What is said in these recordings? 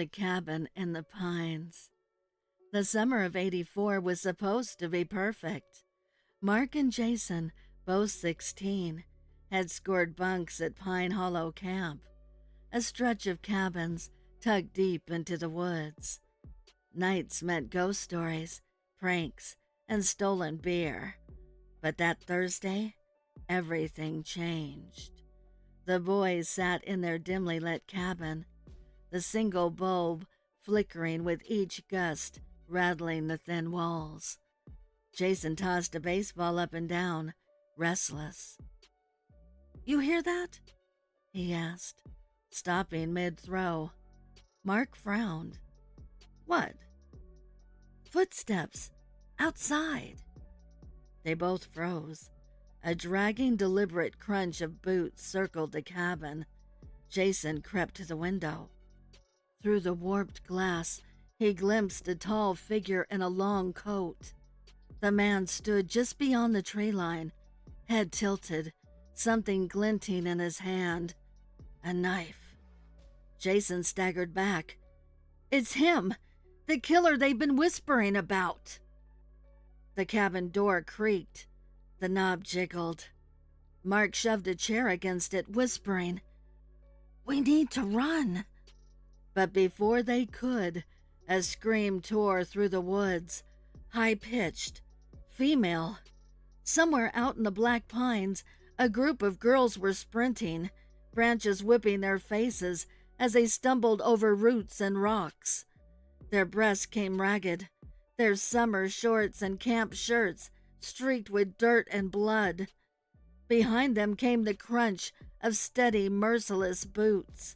The cabin in the pines. The summer of '84 was supposed to be perfect. Mark and Jason, both 16, had scored bunks at Pine Hollow Camp, a stretch of cabins tucked deep into the woods. Nights meant ghost stories, pranks, and stolen beer. But that Thursday, everything changed. The boys sat in their dimly lit cabin, the single bulb flickering with each gust, rattling the thin walls. Jason tossed a baseball up and down, restless. "You hear that?" he asked, stopping mid-throw. Mark frowned. "What?" "Footsteps. Outside." They both froze. A dragging, deliberate crunch of boots circled the cabin. Jason crept to the window. Through the warped glass, he glimpsed a tall figure in a long coat. The man stood just beyond the tree line, head tilted, something glinting in his hand. A knife. Jason staggered back. "It's him! The killer they've been whispering about!" The cabin door creaked. The knob jiggled. Mark shoved a chair against it, whispering, "We need to run." But before they could, a scream tore through the woods, high-pitched, female. Somewhere out in the black pines, a group of girls were sprinting, branches whipping their faces as they stumbled over roots and rocks. Their breasts came ragged, their summer shorts and camp shirts streaked with dirt and blood. Behind them came the crunch of steady, merciless boots.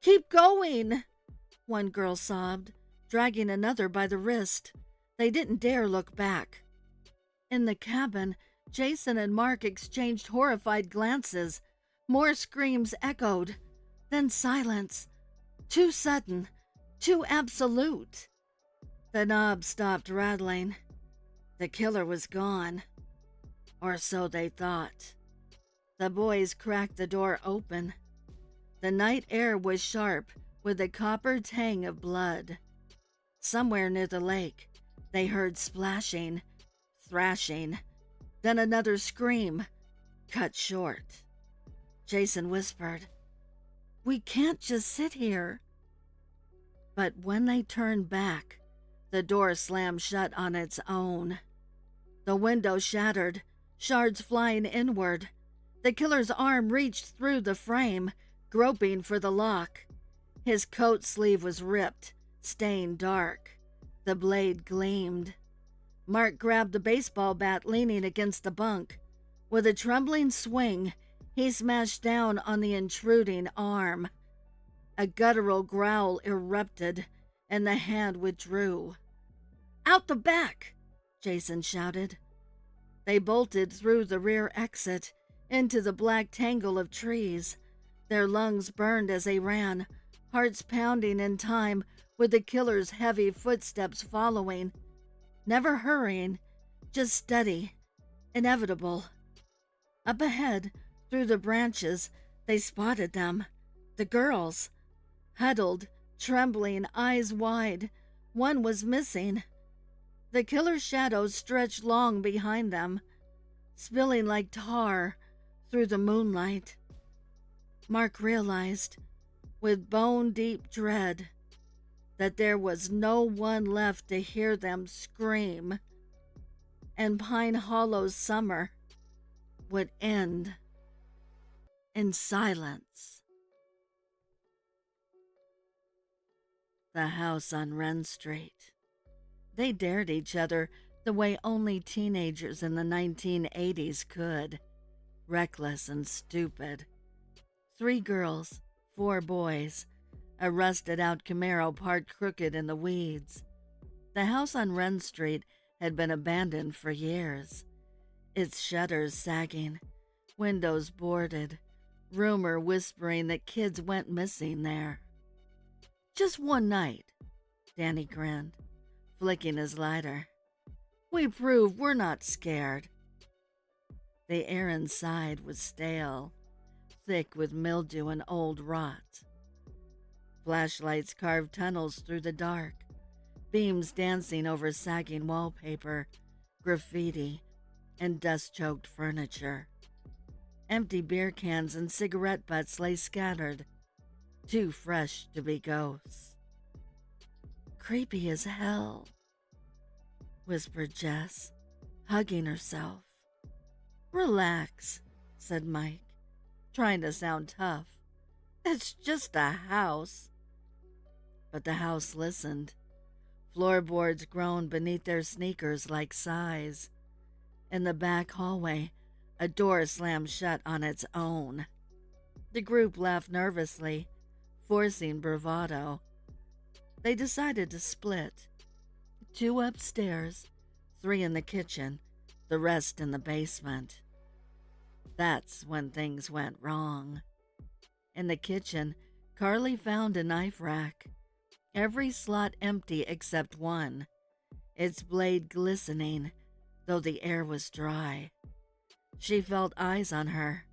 "Keep going!" one girl sobbed, dragging another by the wrist. They didn't dare look back. In the cabin, Jason and Mark exchanged horrified glances. More screams echoed. Then silence. Too sudden, too absolute. The knob stopped rattling. The killer was gone. Or so they thought. The boys cracked the door open. The night air was sharp with the copper tang of blood. Somewhere near the lake, they heard splashing, thrashing, then another scream, cut short. Jason whispered, "We can't just sit here." But when they turned back, the door slammed shut on its own. The window shattered, shards flying inward. The killer's arm reached through the frame, groping for the lock. His coat sleeve was ripped, stained dark. The blade gleamed. Mark grabbed the baseball bat leaning against the bunk. With a trembling swing, he smashed down on the intruding arm. A guttural growl erupted, and the hand withdrew. "Out the back!" Jason shouted. They bolted through the rear exit, into the black tangle of trees. Their lungs burned as they ran, hearts pounding in time with the killer's heavy footsteps following. Never hurrying, just steady, inevitable. Up ahead, through the branches, they spotted them. The girls. Huddled, trembling, eyes wide. One was missing. The killer's shadow stretched long behind them, spilling like tar through the moonlight. Mark realized, with bone-deep dread, that there was no one left to hear them scream, and Pine Hollow's summer would end in silence. The House on Wren Street. They dared each other the way only teenagers in the 1980s could, reckless and stupid. 3 girls, 4 boys, a rusted-out Camaro parked crooked in the weeds. The house on Wren Street had been abandoned for years, its shutters sagging, windows boarded, rumor whispering that kids went missing there. "Just one night," Danny grinned, flicking his lighter. "We prove we're not scared." The air inside was stale, thick with mildew and old rot. Flashlights carved tunnels through the dark, beams dancing over sagging wallpaper, graffiti, and dust-choked furniture. Empty beer cans and cigarette butts lay scattered, too fresh to be ghosts. "Creepy as hell," whispered Jess, hugging herself. "Relax," said Mike, trying to sound tough. "It's just a house." But the house listened. Floorboards groaned beneath their sneakers like sighs. In the back hallway, a door slammed shut on its own. The group laughed nervously, forcing bravado. They decided to split. 2 upstairs, 3 in the kitchen, the rest in the basement. That's when things went wrong. In the kitchen, Carly found a knife rack, every slot empty except one, its blade glistening, though the air was dry. She felt eyes on her,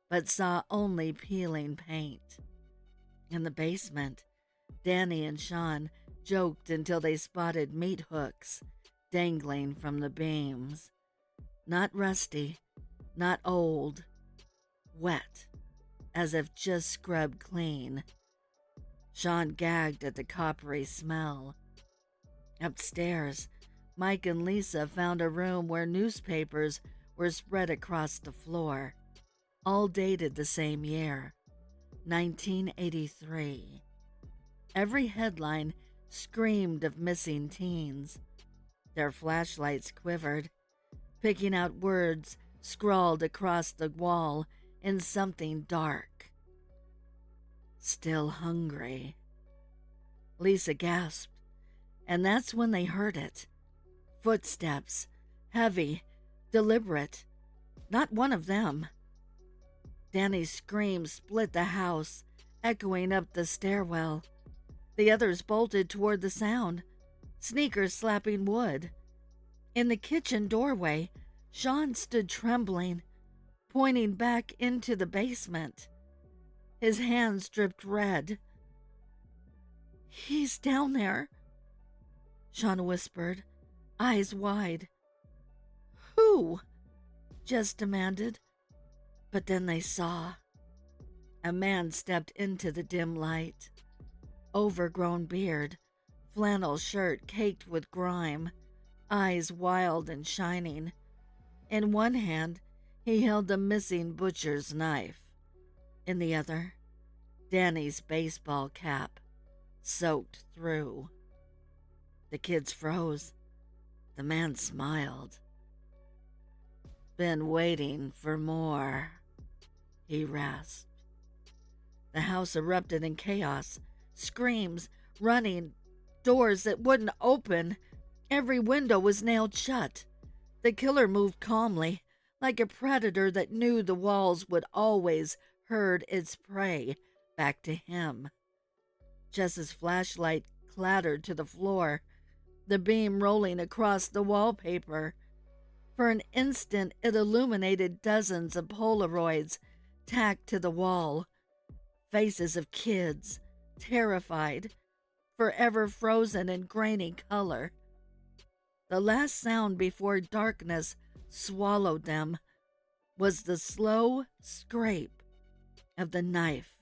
but saw only peeling paint. In the basement, Danny and Sean joked until they spotted meat hooks dangling from the beams. Not rusty, not old, wet, as if just scrubbed clean. Sean gagged at the coppery smell. Upstairs, Mike and Lisa found a room where newspapers were spread across the floor, all dated the same year, 1983. Every headline screamed of missing teens. Their flashlights quivered, picking out words scrawled across the wall in something dark. "Still hungry." Lisa gasped, and that's when they heard it. Footsteps, heavy, deliberate. Not one of them. Danny's scream split the house, echoing up the stairwell. The others bolted toward the sound, sneakers slapping wood. In the kitchen doorway, Sean stood trembling, pointing back into the basement. His hands dripped red. "He's down there," Sean whispered, eyes wide. "Who?" Jess demanded. But then they saw. A man stepped into the dim light. Overgrown beard, flannel shirt caked with grime, eyes wild and shining. In one hand, he held the missing butcher's knife. In the other, Danny's baseball cap, soaked through. The kids froze. The man smiled. "Been waiting for more," he rasped. The house erupted in chaos. Screams, running, doors that wouldn't open. Every window was nailed shut. The killer moved calmly, like a predator that knew the walls would always herd its prey back to him. Jess's flashlight clattered to the floor, the beam rolling across the wallpaper. For an instant, it illuminated dozens of Polaroids tacked to the wall. Faces of kids, terrified, forever frozen in grainy color. The last sound before darkness swallowed them was the slow scrape of the knife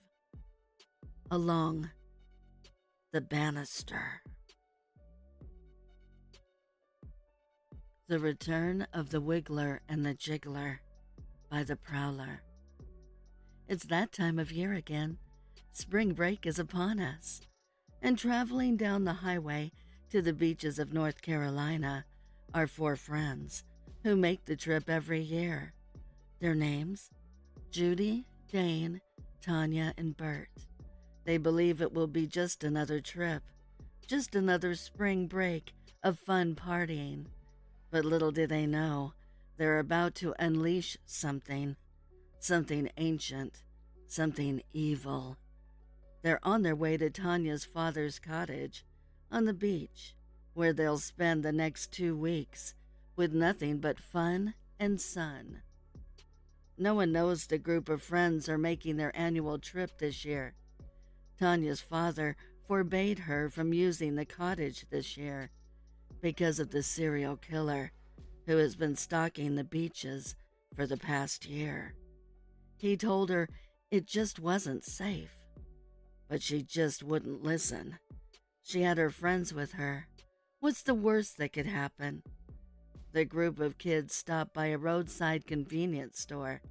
along the banister. The Return of the Wiggler and the Jiggler by the Prowler. It's that time of year again. Spring break is upon us, and traveling down the highway to the beaches of North Carolina are 4 friends who make the trip every year. Their names? Judy, Dane, Tanya, and Bert. They believe it will be just another trip, just another spring break of fun partying. But little do they know, they're about to unleash something ancient, something evil. They're on their way to Tanya's father's cottage on the beach, where they'll spend the next 2 weeks with nothing but fun and sun. No one knows the group of friends are making their annual trip this year. Tanya's father forbade her from using the cottage this year because of the serial killer who has been stalking the beaches for the past year. He told her it just wasn't safe, but she just wouldn't listen. She had her friends with her. What's the worst that could happen? The group of kids stopped by a roadside convenience store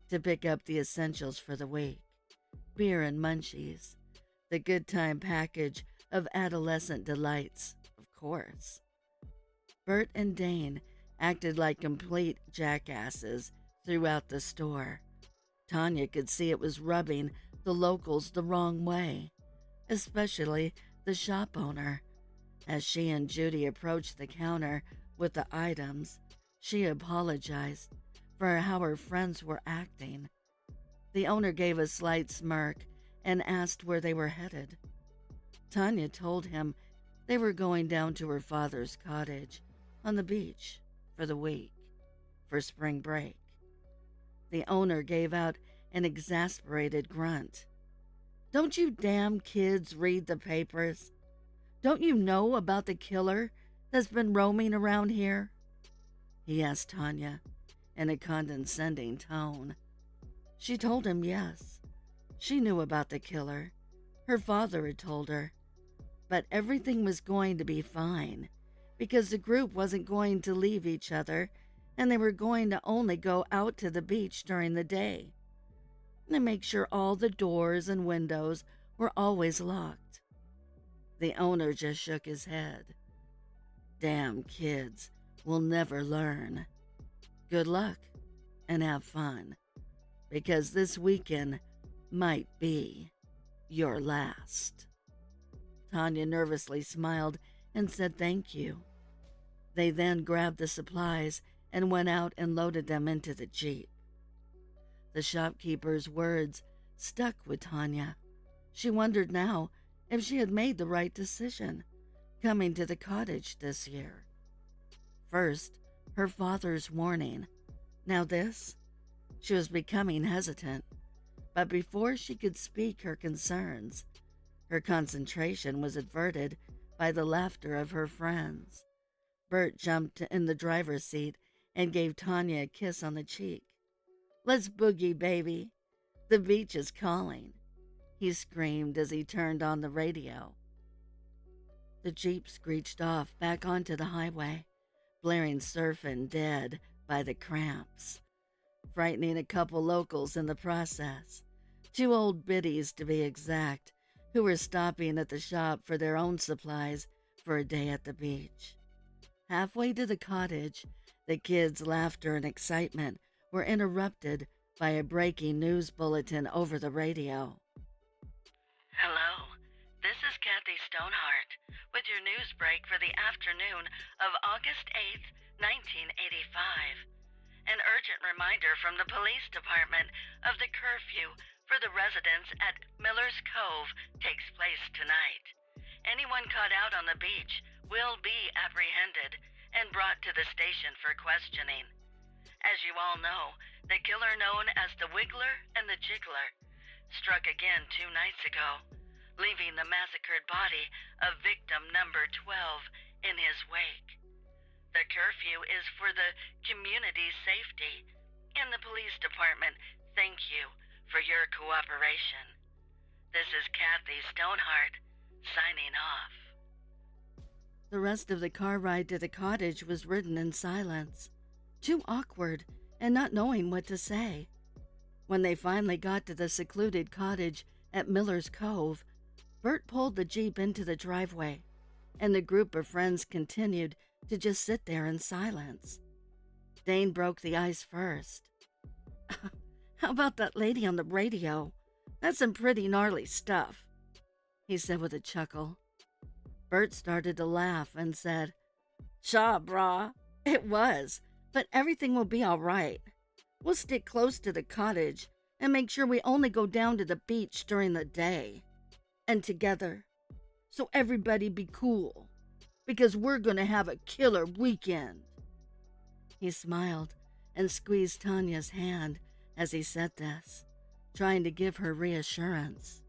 to pick up the essentials for the week. Beer and munchies. The good time package of adolescent delights, of course. Bert and Dane acted like complete jackasses throughout the store. Tanya could see it was rubbing the locals the wrong way, especially the shop owner. As she and Judy approached the counter with the items, she apologized for how her friends were acting. The owner gave a slight smirk and asked where they were headed. Tanya told him they were going down to her father's cottage on the beach for the week, for spring break. The owner gave out an exasperated grunt. "Don't you damn kids read the papers? Don't you know about the killer that's been roaming around here?" He asked Tanya in a condescending tone. She told him yes. She knew about the killer. Her father had told her. But everything was going to be fine because the group wasn't going to leave each other and they were going to only go out to the beach during the day and make sure all the doors and windows were always locked. The owner just shook his head. "Damn kids will never learn. Good luck and have fun, because this weekend might be your last." Tanya nervously smiled and said thank you. They then grabbed the supplies and went out and loaded them into the Jeep. The shopkeeper's words stuck with Tanya. She wondered now if she had made the right decision coming to the cottage this year. First, her father's warning. Now this? She was becoming hesitant, but before she could speak her concerns, her concentration was averted by the laughter of her friends. Bert jumped in the driver's seat and gave Tanya a kiss on the cheek. "Let's boogie, baby. The beach is calling," he screamed as he turned on the radio. The Jeep screeched off back onto the highway, blaring Surfin' Dead by the Cramps, frightening a couple locals in the process. 2 old biddies, to be exact, who were stopping at the shop for their own supplies for a day at the beach. Halfway to the cottage, the kids' laughter and excitement were interrupted by a breaking news bulletin over the radio. "Hello, this is Kathy Stonehart with your news break for the afternoon of August 8th, 1985. An urgent reminder from the police department of the curfew for the residents at Miller's Cove takes place tonight. Anyone caught out on the beach will be apprehended and brought to the station for questioning. As you all know, the killer known as the Wiggler and the Jiggler struck again 2 nights ago, leaving the massacred body of victim number 12 in his wake. The curfew is for the community's safety, and the police department thank you for your cooperation. This is Kathy Stonehart, signing off." The rest of the car ride to the cottage was ridden in silence, too awkward and not knowing what to say. When they finally got to the secluded cottage at Miller's Cove, Bert pulled the Jeep into the driveway, and the group of friends continued to just sit there in silence. Dane broke the ice first. "How about that lady on the radio? That's some pretty gnarly stuff," he said with a chuckle. Bert started to laugh and said, "Shaw, brah, it was, but everything will be all right. We'll stick close to the cottage and make sure we only go down to the beach during the day. And together, so everybody be cool, because we're going to have a killer weekend." He smiled and squeezed Tanya's hand as he said this, trying to give her reassurance.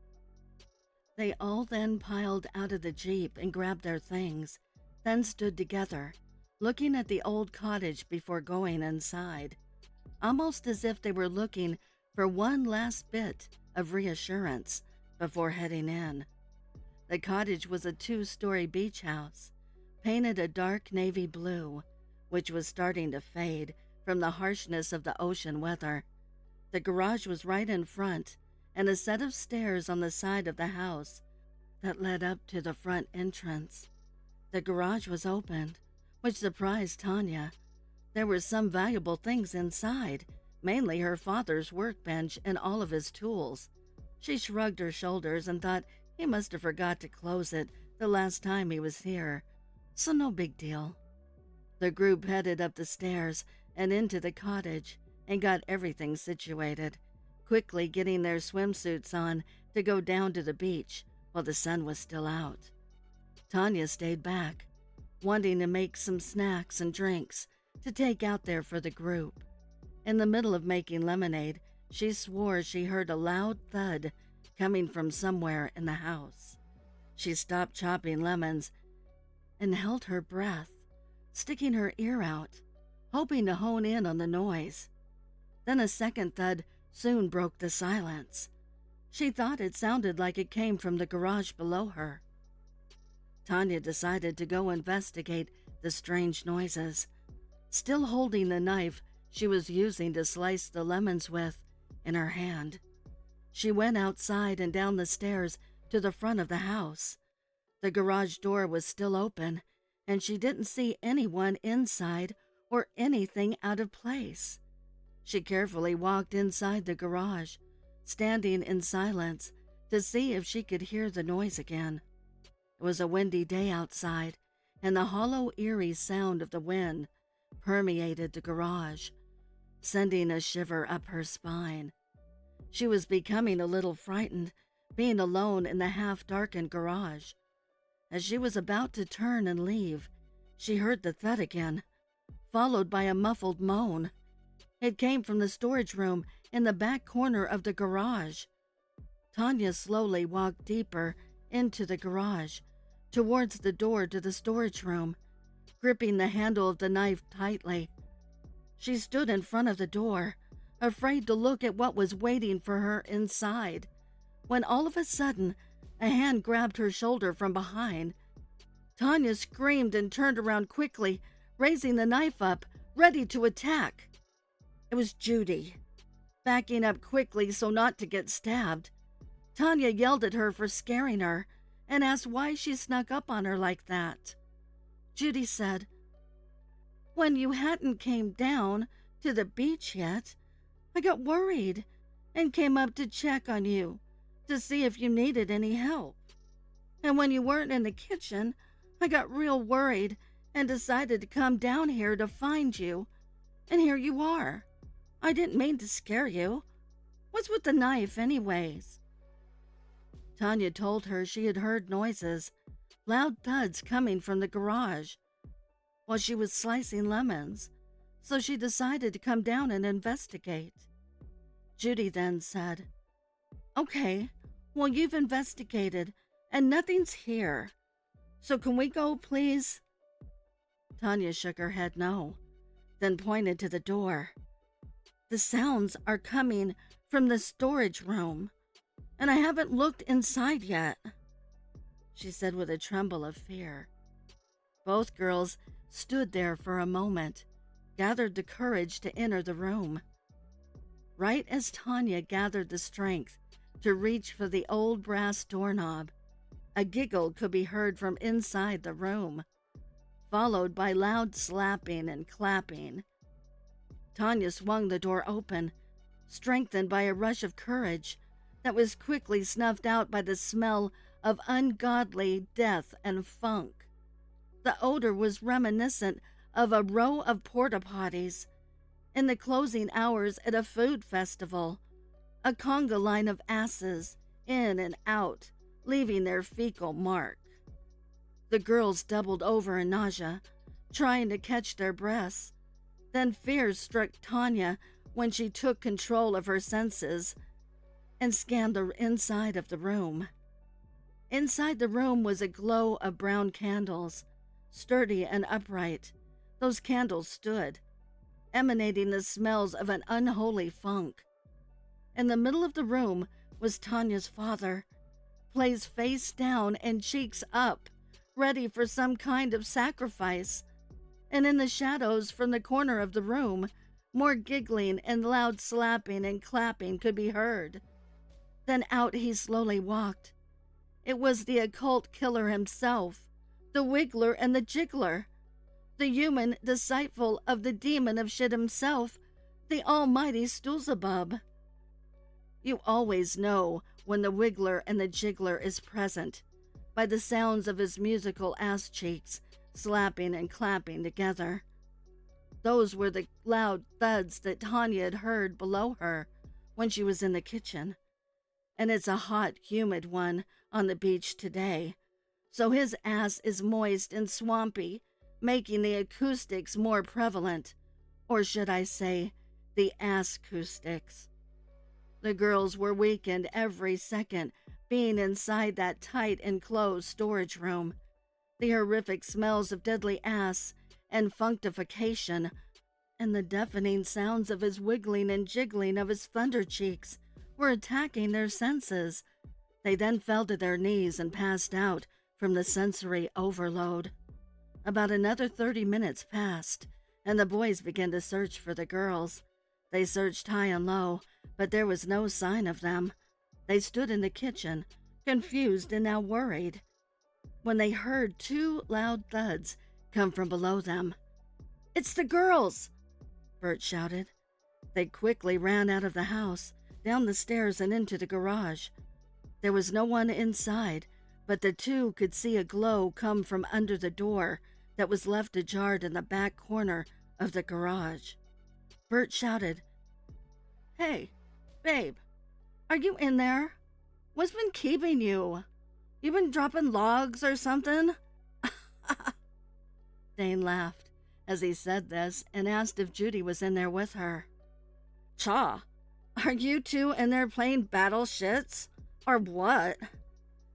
They all then piled out of the Jeep and grabbed their things, then stood together, looking at the old cottage before going inside, almost as if they were looking for one last bit of reassurance before heading in. The cottage was a 2-story beach house, painted a dark navy blue, which was starting to fade from the harshness of the ocean weather. The garage was right in front, and a set of stairs on the side of the house that led up to the front entrance. The garage was opened, which surprised Tanya. There were some valuable things inside, mainly her father's workbench and all of his tools. She shrugged her shoulders and thought he must have forgot to close it the last time he was here, so no big deal. The group headed up the stairs and into the cottage and got everything situated, quickly getting their swimsuits on to go down to the beach while the sun was still out. Tanya stayed back, wanting to make some snacks and drinks to take out there for the group. In the middle of making lemonade, she swore she heard a loud thud coming from somewhere in the house. She stopped chopping lemons and held her breath, sticking her ear out, hoping to hone in on the noise. Then a second thud soon broke the silence. She thought it sounded like it came from the garage below her. Tanya decided to go investigate the strange noises, still holding the knife she was using to slice the lemons with in her hand. She went outside and down the stairs to the front of the house. The garage door was still open, and she didn't see anyone inside or anything out of place. She carefully walked inside the garage, standing in silence to see if she could hear the noise again. It was a windy day outside, and the hollow, eerie sound of the wind permeated the garage, sending a shiver up her spine. She was becoming a little frightened, being alone in the half-darkened garage. As she was about to turn and leave, she heard the thud again, followed by a muffled moan. It came from the storage room in the back corner of the garage. Tanya slowly walked deeper into the garage, towards the door to the storage room, gripping the handle of the knife tightly. She stood in front of the door, afraid to look at what was waiting for her inside, when all of a sudden, a hand grabbed her shoulder from behind. Tanya screamed and turned around quickly, raising the knife up, ready to attack. It was Judy, backing up quickly so not to get stabbed. Tanya yelled at her for scaring her and asked why she snuck up on her like that. Judy said, "When you hadn't came down to the beach yet, I got worried and came up to check on you to see if you needed any help. And when you weren't in the kitchen, I got real worried and decided to come down here to find you. And here you are. I didn't mean to scare you. What's with the knife anyways?" Tanya told her she had heard noises, loud thuds coming from the garage, while she was slicing lemons, so she decided to come down and investigate. Judy then said, "Okay, well, you've investigated and nothing's here. So can we go, please?" Tanya shook her head no, then pointed to the door. "The sounds are coming from the storage room, and I haven't looked inside yet," she said with a tremble of fear. Both girls stood there for a moment, gathered the courage to enter the room. Right as Tanya gathered the strength to reach for the old brass doorknob, a giggle could be heard from inside the room, followed by loud slapping and clapping. Tanya swung the door open, strengthened by a rush of courage that was quickly snuffed out by the smell of ungodly death and funk. The odor was reminiscent of a row of porta-potties in the closing hours at a food festival, a conga line of asses in and out, leaving their fecal mark. The girls doubled over in nausea, trying to catch their breaths. Then fear struck Tanya when she took control of her senses and scanned the inside of the room. Inside the room was a glow of brown candles, sturdy and upright. Those candles stood, emanating the smells of an unholy funk. In the middle of the room was Tanya's father, placed face down and cheeks up, ready for some kind of sacrifice. And in the shadows from the corner of the room, more giggling and loud slapping and clapping could be heard. Then out he slowly walked. It was the occult killer himself, the Wiggler and the Jiggler, the human disciple of the demon of shit himself, the almighty Stoolzabub. You always know when the Wiggler and the Jiggler is present by the sounds of his musical ass cheeks slapping and clapping together. Those were the loud thuds that Tanya had heard below her when she was in the kitchen. And it's a hot, humid one on the beach today, so his ass is moist and swampy, making the acoustics more prevalent, or should I say, the ass-acoustics. The girls were weakened every second being inside that tight enclosed storage room. The horrific smells of deadly ass and functification, and the deafening sounds of his wiggling and jiggling of his thunder cheeks were attacking their senses. They then fell to their knees and passed out from the sensory overload. About another 30 minutes passed, and the boys began to search for the girls. They searched high and low, but there was no sign of them. They stood in the kitchen, confused and now worried, when they heard two loud thuds come from below them. "It's the girls!" Bert shouted. They quickly ran out of the house, down the stairs and into the garage. There was no one inside, but the two could see a glow come from under the door that was left ajar in the back corner of the garage. Bert shouted, "Hey, babe, are you in there? What's been keeping you? You been dropping logs or something?" Dane laughed as he said this and asked if Judy was in there with her. "Cha, are you two in there playing battle shits? Or what?"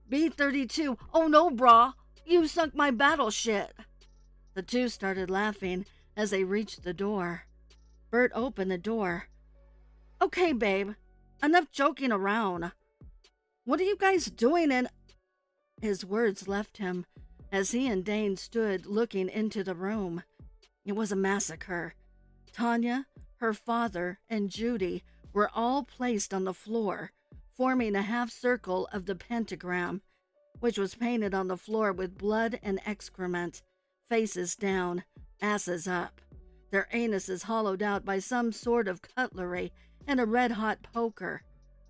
"B-32, oh no, brah, you sunk my battle shit." The two started laughing as they reached the door. Bert opened the door. "Okay, babe, enough joking around. What are you guys doing in—" His words left him as he and Dane stood looking into the room. It was a massacre. Tanya, her father, and Judy were all placed on the floor, forming a half circle of the pentagram, which was painted on the floor with blood and excrement, faces down, asses up, their anuses hollowed out by some sort of cutlery and a red-hot poker,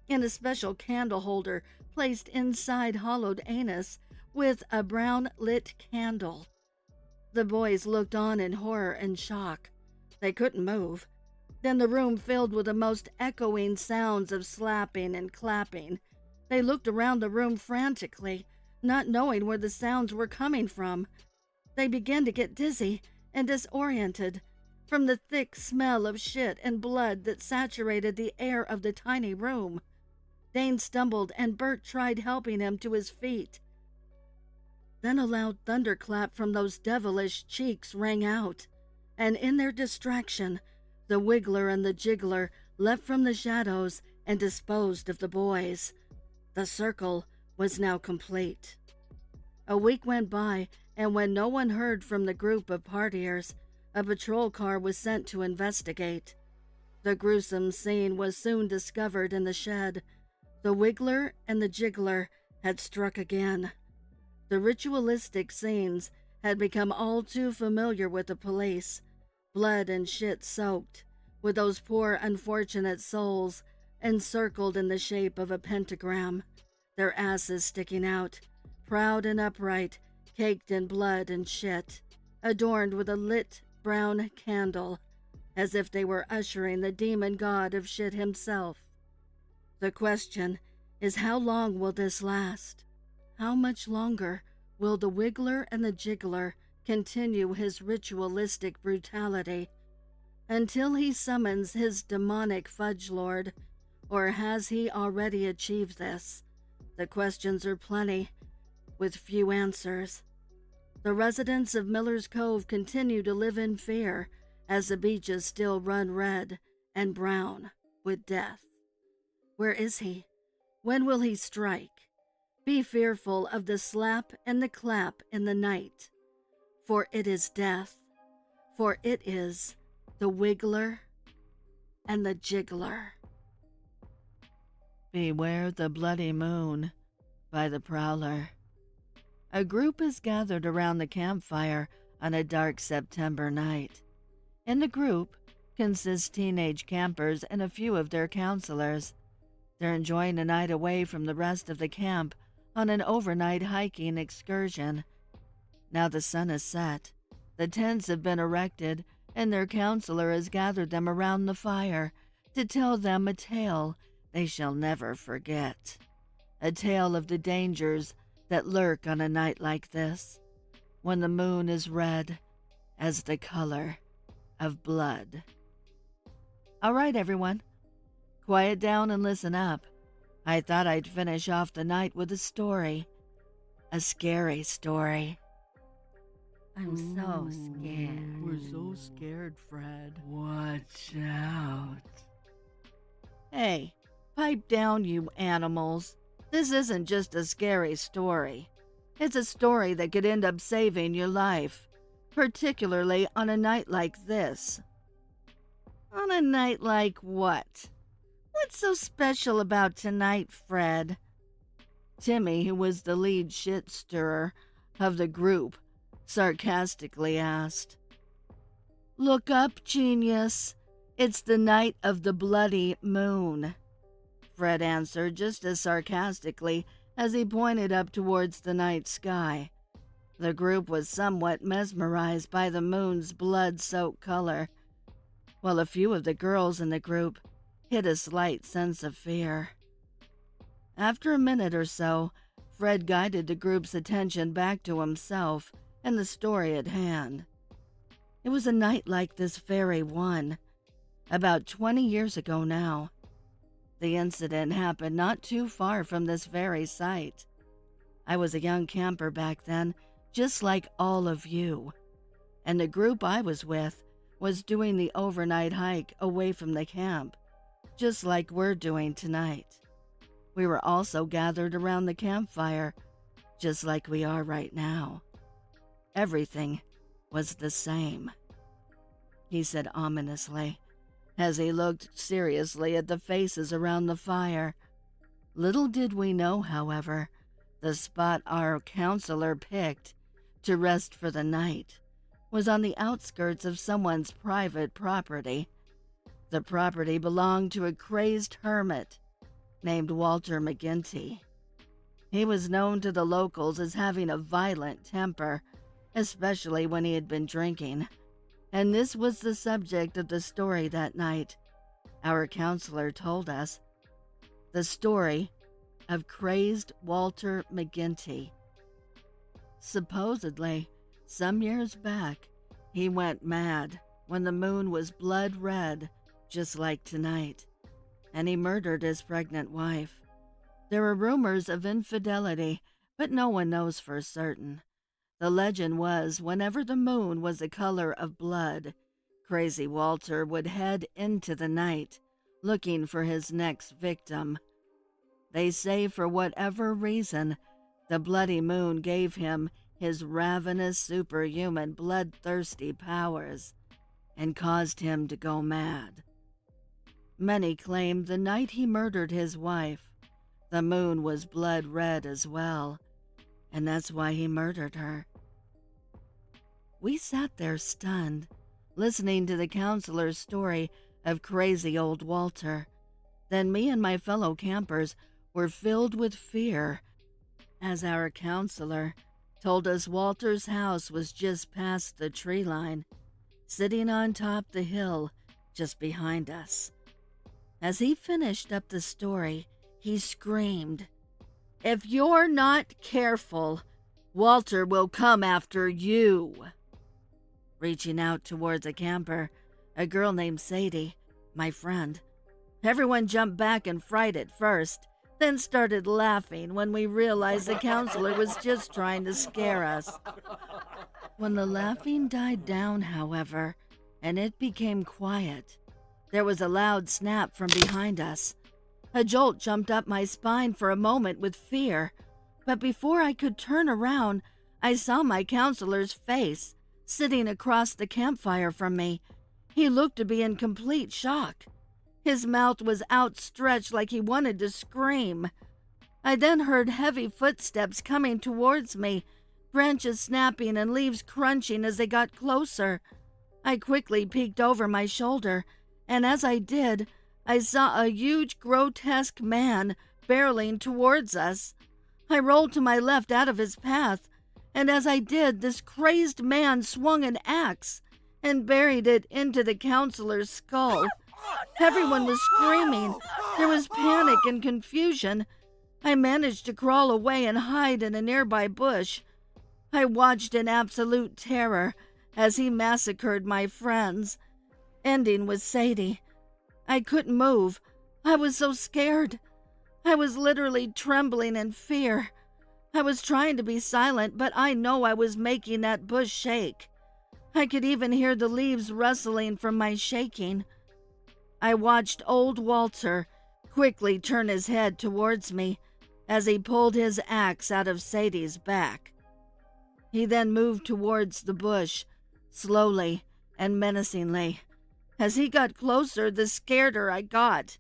and a special candle holder placed inside hollowed anus with a brown-lit candle. The boys looked on in horror and shock. They couldn't move. Then the room filled with the most echoing sounds of slapping and clapping. They looked around the room frantically, not knowing where the sounds were coming from. They began to get dizzy and disoriented from the thick smell of shit and blood that saturated the air of the tiny room. Dane stumbled and Bert tried helping him to his feet. Then a loud thunderclap from those devilish cheeks rang out, and in their distraction, the Wiggler and the Jiggler leapt from the shadows and disposed of the boys. The circle was now complete. A week went by, and when no one heard from the group of partiers, a patrol car was sent to investigate. The gruesome scene was soon discovered in the shed. The Wiggler and the Jiggler had struck again. The ritualistic scenes had become all too familiar with the police, blood and shit soaked, with those poor unfortunate souls encircled in the shape of a pentagram, their asses sticking out, proud and upright, caked in blood and shit, adorned with a lit brown candle, as if they were ushering the demon god of shit himself. The question is, how long will this last? How much longer will the Wiggler and the Jiggler continue his ritualistic brutality until he summons his demonic fudge lord, or has he already achieved this? The questions are plenty, with few answers. The residents of Miller's Cove continue to live in fear as the beaches still run red and brown with death. Where is he? When will he strike? Be fearful of the slap and the clap in the night, for it is death, for it is the Wiggler and the Jiggler. Beware the Bloody Moon by the Prowler. A group is gathered around the campfire on a dark September night. In the group consist teenage campers and a few of their counselors. They're enjoying a night away from the rest of the camp on an overnight hiking excursion. Now the sun is set. The tents have been erected, and their counselor has gathered them around the fire to tell them a tale they shall never forget. A tale of the dangers that lurk on a night like this, when the moon is red as the color of blood. All right, everyone. Quiet down and listen up. I thought I'd finish off the night with a story. A scary story. I'm so scared. We're so scared, Fred. Watch out. Hey, pipe down, you animals. This isn't just a scary story. It's a story that could end up saving your life, particularly on a night like this. On a night like what? What's so special about tonight, Fred? Timmy, who was the lead shit stirrer of the group, sarcastically asked. Look up, genius. It's the night of the bloody moon. Fred answered just as sarcastically as he pointed up towards the night sky. The group was somewhat mesmerized by the moon's blood-soaked color, while a few of the girls in the group hid a slight sense of fear. After a minute or so, Fred guided the group's attention back to himself and the story at hand. It was a night like this very one, about 20 years ago now. The incident happened not too far from this very site. I was a young camper back then, just like all of you, and the group I was with was doing the overnight hike away from the camp, just like we're doing tonight. We were also gathered around the campfire, just like we are right now. Everything was the same, he said ominously, as he looked seriously at the faces around the fire. Little did we know, however, the spot our counselor picked to rest for the night was on the outskirts of someone's private property. The property belonged to a crazed hermit named Walter McGinty. He was known to the locals as having a violent temper, especially when he had been drinking, and this was the subject of the story that night. Our counselor told us the story of crazed Walter McGinty. Supposedly, some years back, he went mad when the moon was blood red, just like tonight, and he murdered his pregnant wife. There are rumors of infidelity, but no one knows for certain. The legend was, whenever the moon was the color of blood, Crazy Walter would head into the night, looking for his next victim. They say for whatever reason, the bloody moon gave him his ravenous, superhuman, bloodthirsty powers and caused him to go mad. Many claim the night he murdered his wife, the moon was blood red as well, and that's why he murdered her. We sat there stunned, listening to the counselor's story of crazy old Walter. Then me and my fellow campers were filled with fear as our counselor told us Walter's house was just past the tree line, sitting on top the hill just behind us. As he finished up the story, he screamed, "If you're not careful, Walter will come after you." Reaching out towards a camper, a girl named Sadie, my friend. Everyone jumped back in fright at first, then started laughing when we realized the counselor was just trying to scare us. When the laughing died down, however, and it became quiet, there was a loud snap from behind us. A jolt jumped up my spine for a moment with fear, but before I could turn around, I saw my counselor's face, sitting across the campfire from me. He looked to be in complete shock. His mouth was outstretched like he wanted to scream. I then heard heavy footsteps coming towards me, branches snapping and leaves crunching as they got closer. I quickly peeked over my shoulder, and as I did, I saw a huge, grotesque man barreling towards us. I rolled to my left out of his path, and as I did, this crazed man swung an axe and buried it into the counselor's skull. Everyone was screaming. There was panic and confusion. I managed to crawl away and hide in a nearby bush. I watched in absolute terror as he massacred my friends, ending with Sadie. I couldn't move. I was so scared. I was literally trembling in fear. I was trying to be silent, but I know I was making that bush shake. I could even hear the leaves rustling from my shaking. I watched old Walter quickly turn his head towards me as he pulled his axe out of Sadie's back. He then moved towards the bush, slowly and menacingly. As he got closer, the scareder I got.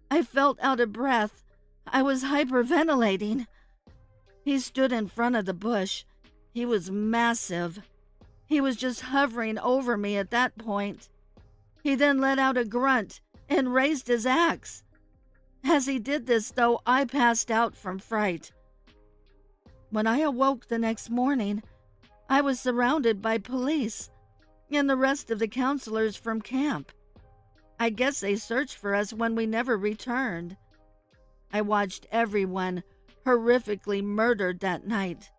I felt out of breath. I was hyperventilating. He stood in front of the bush. He was massive. He was just hovering over me at that point. He then let out a grunt and raised his axe. As he did this, though, I passed out from fright. When I awoke the next morning, I was surrounded by police and the rest of the counselors from camp. I guess they searched for us when we never returned. I watched everyone horrifically murdered that night.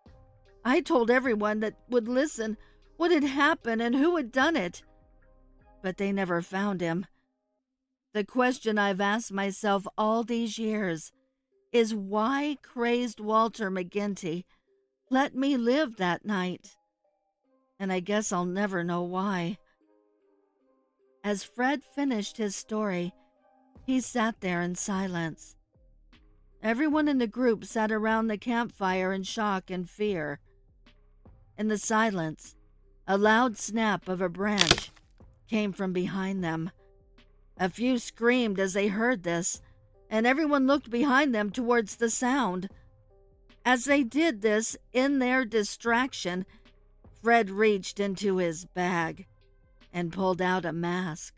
I told everyone that would listen what had happened and who had done it, but they never found him. The question I've asked myself all these years is why crazed Walter McGinty let me live that night. And I guess I'll never know why. As Fred finished his story, he sat there in silence. Everyone in the group sat around the campfire in shock and fear. In the silence, a loud snap of a branch came from behind them. A few screamed as they heard this, and everyone looked behind them towards the sound. As they did this, in their distraction, Fred reached into his bag and pulled out a mask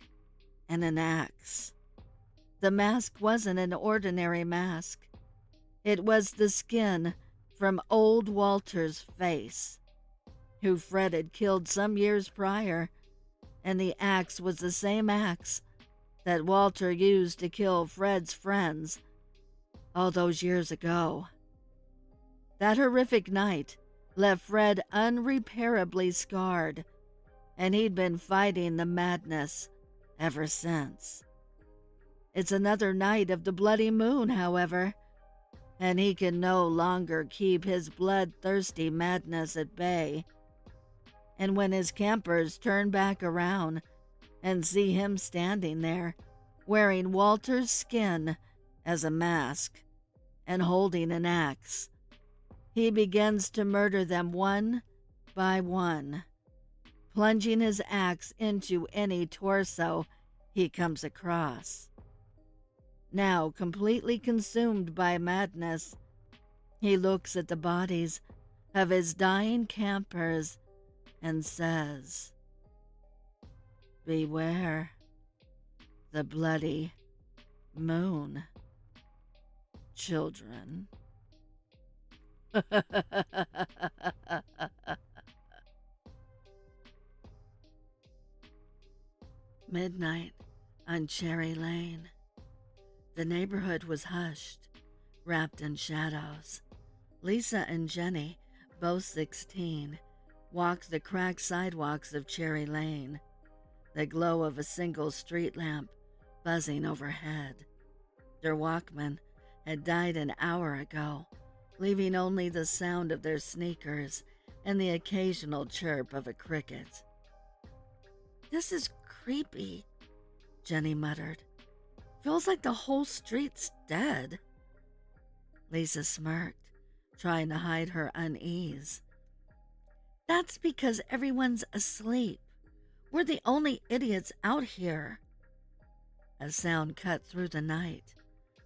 and an axe. The mask wasn't an ordinary mask. It was the skin from old Walter's face, who Fred had killed some years prior, and the axe was the same axe that Walter used to kill Fred's friends all those years ago. That horrific night left Fred unrepairably scarred, and he'd been fighting the madness ever since. It's another night of the bloody moon, however, and he can no longer keep his bloodthirsty madness at bay. And when his campers turn back around and see him standing there, wearing Walter's skin as a mask and holding an axe, he begins to murder them one by one, plunging his axe into any torso he comes across. Now completely consumed by madness, he looks at the bodies of his dying campers and says, "Beware the bloody moon, children." Midnight on Cherry Lane. The neighborhood was hushed, wrapped in shadows. Lisa and Jenny, both 16, walked the cracked sidewalks of Cherry Lane, the glow of a single street lamp buzzing overhead. Their Walkman had died an hour ago, leaving only the sound of their sneakers and the occasional chirp of a cricket. "This is creepy," Jenny muttered. "Feels like the whole street's dead." Lisa smirked, trying to hide her unease. "That's because everyone's asleep. We're the only idiots out here." A sound cut through the night.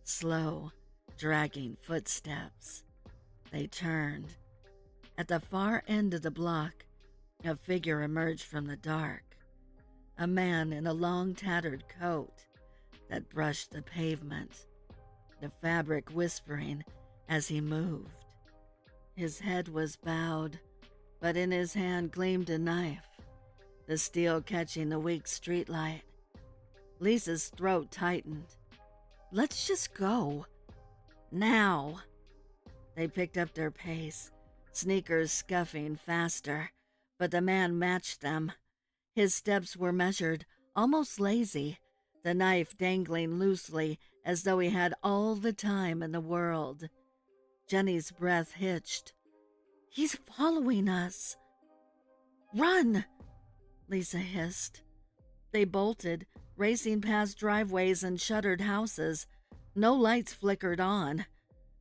Slow, dragging footsteps. They turned. At the far end of the block, a figure emerged from the dark. A man in a long tattered coat that brushed the pavement, the fabric whispering as he moved. His head was bowed, but in his hand gleamed a knife, the steel catching the weak streetlight. Lisa's throat tightened. "Let's just go. Now." They picked up their pace, sneakers scuffing faster, but the man matched them. His steps were measured, almost lazy, the knife dangling loosely as though he had all the time in the world. Jenny's breath hitched. "He's following us." "Run!" Lisa hissed. They bolted, racing past driveways and shuttered houses. No lights flickered on.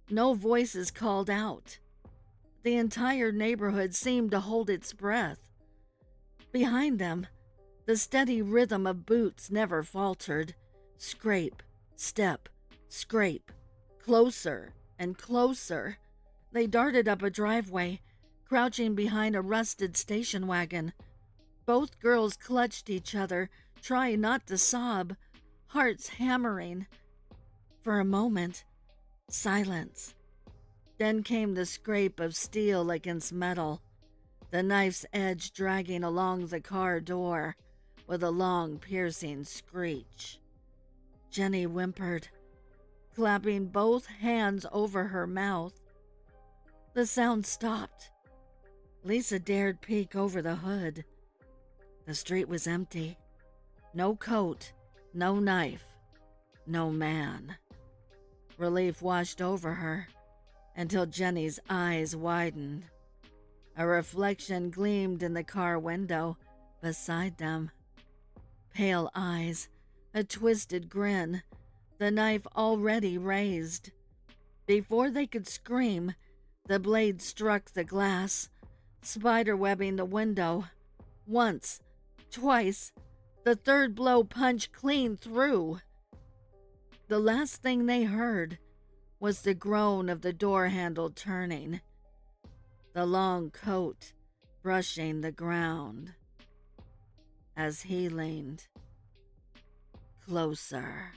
No voices called out. The entire neighborhood seemed to hold its breath. Behind them, the steady rhythm of boots never faltered. Scrape, step, scrape. Closer and closer. They darted up a driveway, crouching behind a rusted station wagon. Both girls clutched each other, trying not to sob, hearts hammering. For a moment, silence. Then came the scrape of steel against metal, the knife's edge dragging along the car door with a long, piercing screech. Jenny whimpered, clapping both hands over her mouth. The sound stopped. Lisa dared peek over the hood. The street was empty. No coat, no knife, no man. Relief washed over her until Jenny's eyes widened. A reflection gleamed in the car window beside them. Pale eyes, a twisted grin, the knife already raised. Before they could scream, the blade struck the glass, spiderwebbing the window. Once, twice, the third blow punched clean through. The last thing they heard was the groan of the door handle turning, the long coat brushing the ground as he leaned closer.